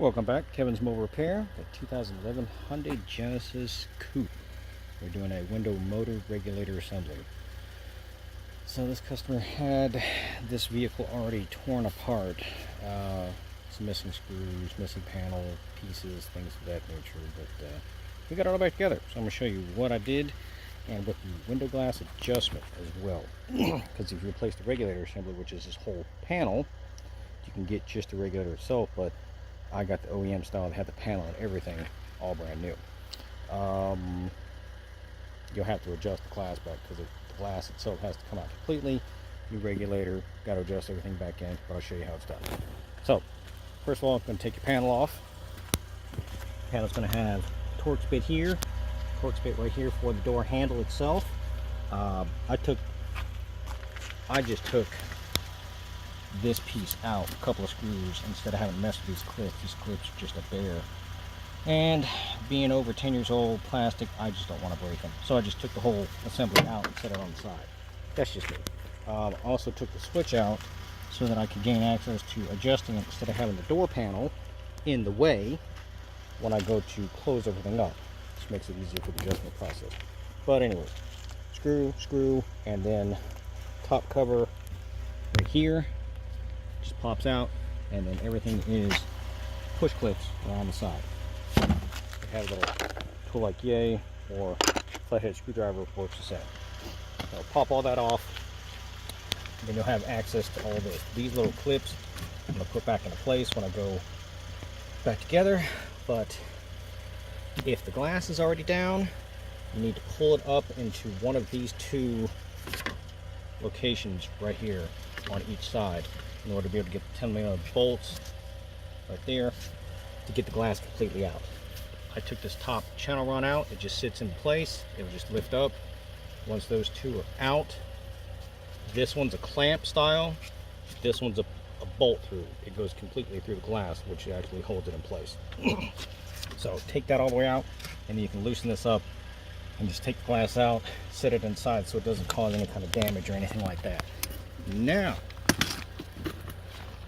Welcome back, Kevin's Mobile Repair, the 2011 Hyundai Genesis Coupe. We're doing a window motor regulator assembly. So this customer had this vehicle already torn apart. Some missing screws, missing panel pieces, things of that nature. But we got it all back together. So I'm going to show you what I did and with the window glass adjustment as well. Because if you replace the regulator assembly, which is this whole panel, you can get just the regulator itself, but I got the OEM style that had the panel and everything all brand new. You'll have to adjust the glass back because the glass itself has to come out completely. New regulator, got to adjust everything back in, but I'll show you how it's done. So, first of all, I'm going to take your panel off. The panel's going to have a Torx bit here, Torx bit right here for the door handle itself. I just took this piece out, a couple of screws, instead of having to mess with these clips. These clips are just a bear. And being over 10 years old, plastic, I just don't want to break them. So I just took the whole assembly out and set it on the side. That's just me. Also took the switch out so that I could gain access to adjusting it instead of having the door panel in the way when I go to close everything up. This makes it easier for the adjustment process. But anyways, screw, and then top cover right here just pops out, and then everything is push clips around the side. It has a little tool like yay or flathead screwdriver, works the same. So pop all that off, and then you'll have access to all this. These little clips I'm going to put back into place when I go back together, but if the glass is already down, you need to pull it up into one of these two locations right here on each side in order to be able to get the 10mm bolts right there to get the glass completely out. I took this top channel run out. It just sits in place. It will just lift up. Once those two are out, this one's a clamp style. This one's a bolt through. It goes completely through the glass, which actually holds it in place. So take that all the way out, and you can loosen this up and just take the glass out, set it inside so it doesn't cause any kind of damage or anything like that. Now,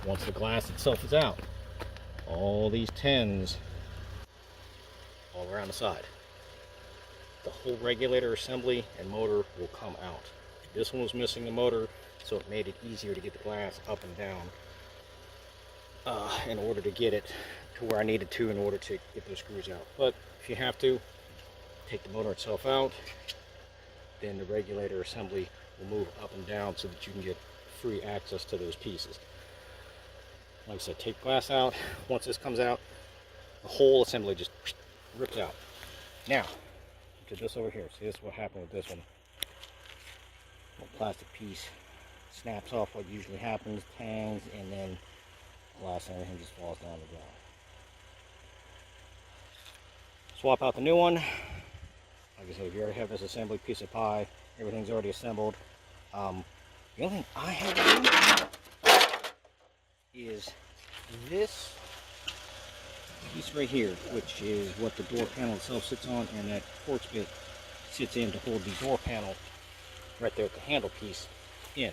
once the glass itself is out, all these tins all around the side, the whole regulator assembly and motor will come out. This one was missing the motor, so it made it easier to get the glass up and down in order to get it to where I needed to in order to get those screws out. But if you have to, take the motor itself out, then the regulator assembly will move up and down so that you can get free access to those pieces. Like I said, take the glass out. Once this comes out, the whole assembly just rips out. Now, look at this over here. See, this is what happened with this one. Little plastic piece snaps off. What usually happens, tangs, and then glass and everything just falls down the ground. Swap out the new one. Like I said, if you already have this assembly piece of pie, everything's already assembled. The only thing I have to do is this piece right here, which is what the door panel itself sits on, and that Torx bit sits in to hold the door panel right there at the handle piece in.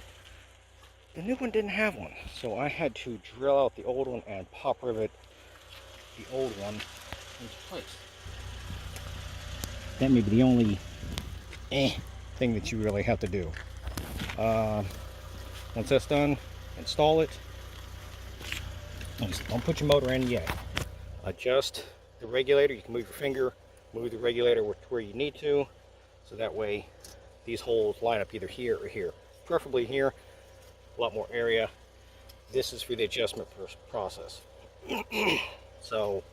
The new one didn't have one, so I had to drill out the old one and pop rivet the old one into place. That may be the only thing that you really have to do. Once that's done, install it. Don't put your motor in yet. Adjust the regulator. You can move your finger, move the regulator to where you need to, so that way these holes line up either here or here. Preferably here, a lot more area. This is for the adjustment process. So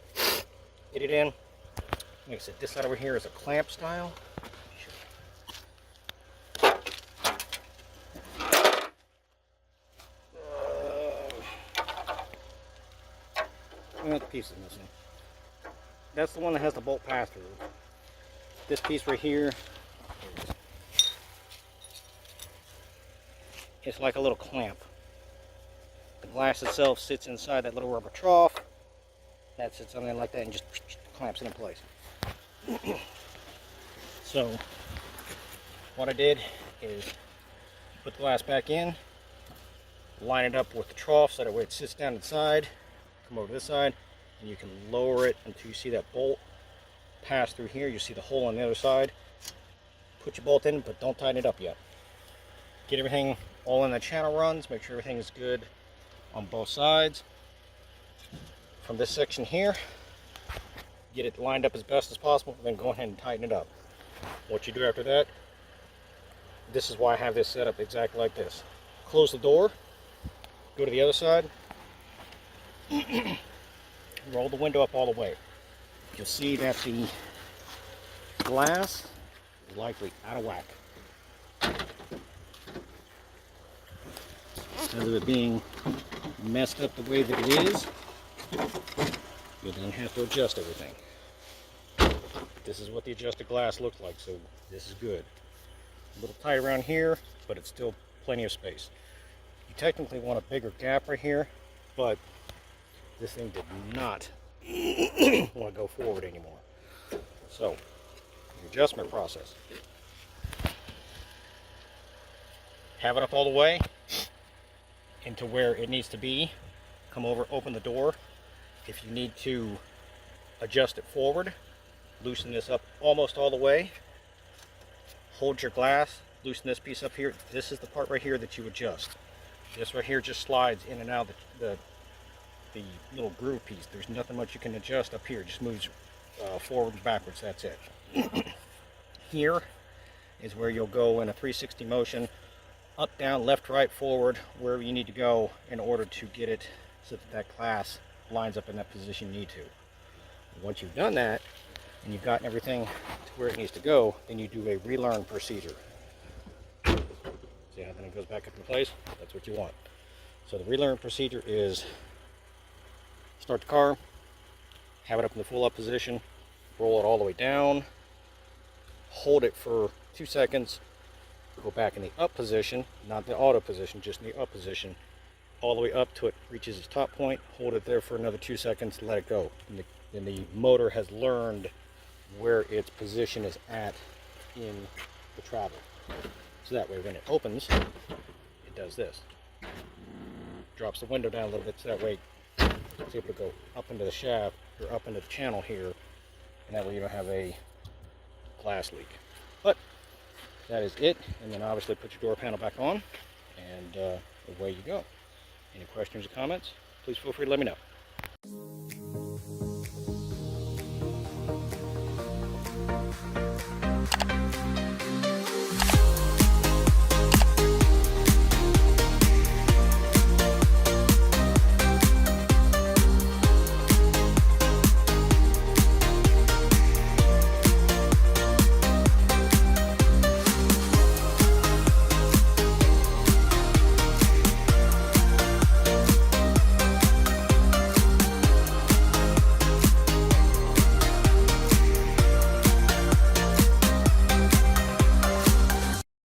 get it in. Like I said, this side over here is a clamp style. The piece is missing. That's the one that has the bolt pass through. This piece right here, it's like a little clamp. The glass itself sits inside that little rubber trough. That sits on there like that and just clamps it in place. So what I did is put the glass back in, line it up with the trough so that way it sits down inside, come over to this side, and you can lower it until you see that bolt pass through here. You see the hole on the other side. Put your bolt in, but don't tighten it up yet. Get everything all in the channel runs. Make sure everything is good on both sides. From this section here, get it lined up as best as possible, then go ahead and tighten it up. What you do after that, this is why I have this set up exactly like this. Close the door, go to the other side, roll the window up all the way. You'll see that the glass is likely out of whack. Because of it being messed up the way that it is, you then have to adjust everything. This is what the adjusted glass looks like, so this is good. A little tight around here, but it's still plenty of space. You technically want a bigger gap right here, but this thing did not want to go forward anymore. So, the adjustment process. Have it up all the way into where it needs to be. Come over, open the door. If you need to adjust it forward, loosen this up almost all the way. Hold your glass, loosen this piece up here. This is the part right here that you adjust. This right here just slides in and out the little groove piece. There's nothing much you can adjust up here. It just moves forward and backwards. That's it. Here is where you'll go in a 360 motion, up, down, left, right, forward, wherever you need to go in order to get it so that that glass lines up in that position you need to. Once you've done that and you've gotten everything to where it needs to go, then you do a relearn procedure. See how then it goes back up in place? That's what you want. So the relearn procedure is start the car, have it up in the full up position, roll it all the way down, hold it for 2 seconds, go back in the up position, not the auto position, just in the up position, all the way up till it reaches its top point, hold it there for another 2 seconds, let it go. Then the motor has learned where its position is at in the travel. So that way when it opens, it does this. Drops the window down a little bit so that way it's able to go up into the shaft or up into the channel here, and that way you don't have a glass leak. But that is it, and then obviously put your door panel back on, and away you go. Any questions or comments, please feel free to let me know.